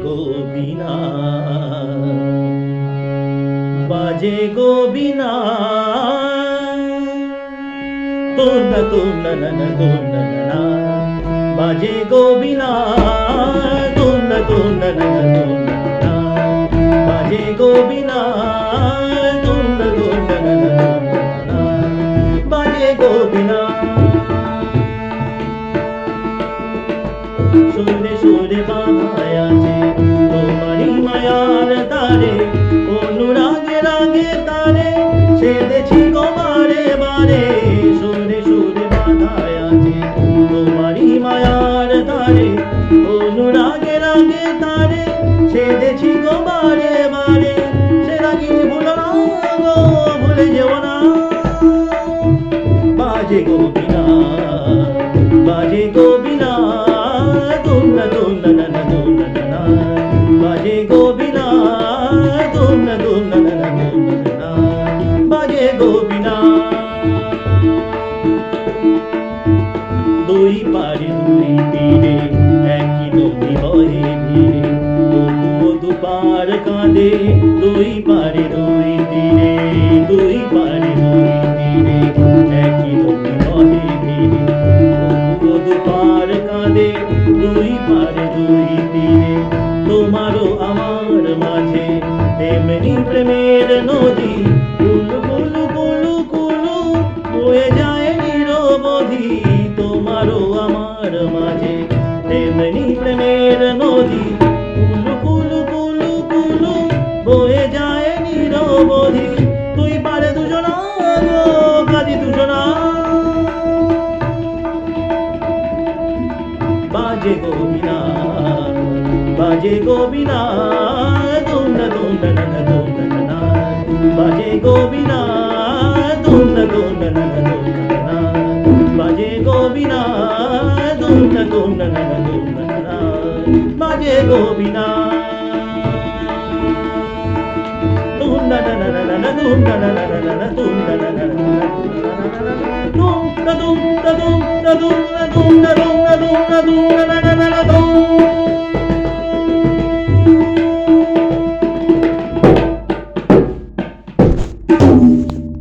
গোবিনা বাজে গোবিনা তোনা তোনা না না তোনা না বাজে গোবিনা তোনা তোনা না না তোনা না বাজে গোবিনা তোনা তোনা না না তোনা না বাজে গোবিনা সুরে সুরে বাঁধায় আছে তোমারই মায়ার তারে অনুরাগে রাগে তারে সেদেছি গো বারে বারে সুরে সুরে বাঁধায় আছে তোমারই মায়ার তারে অনুরাগে রাগে তারে সেদেছি গো বারে বারে সে রাগিনী ভুলো না গো ভুলে যেও না বাজে গোবিনা বাজে গোবিনা তোনা তোনা না না তোনা না বাজে গোবিনা তোনা তোনা না না তোনা না বাজে গোবিনা দুই পারে দুই তীরে একই নদী বহে ধীরে তবুও দুপার কাঁদে দুই পারে দুই তীরে দুই পারে দুই তীরে একই নদী বহে ধীরে তবুও দুপার কাঁদে দুই পারে দুই তীরে তোমারও আমার মাঝে তেমনি প্রেমের নদী কুলু কুলু কুলু কুলু বয়ে যায় নিরবধি তোমারও আমার মাঝে তেমনি প্রেমের নদী কুলু কুলু কুলু কুলু বয়ে যায় নিরবধি তুই পারে দুজনা গো কাজী দুজনা বাজে গোবিনা বাজে গোবিনা তোনা তোনা না না তোনা না বাজে গোবিনা তোনা তোনা না না তোনা না বাজে গোবিনা তোনা তোনা না না তোনা না বাজে গোবিনা তোনা না না না না তোনা না না না না তোনা না না না তোনা তোনা তোনা তোনা তোনা তোনা তোনা তোনা তোনা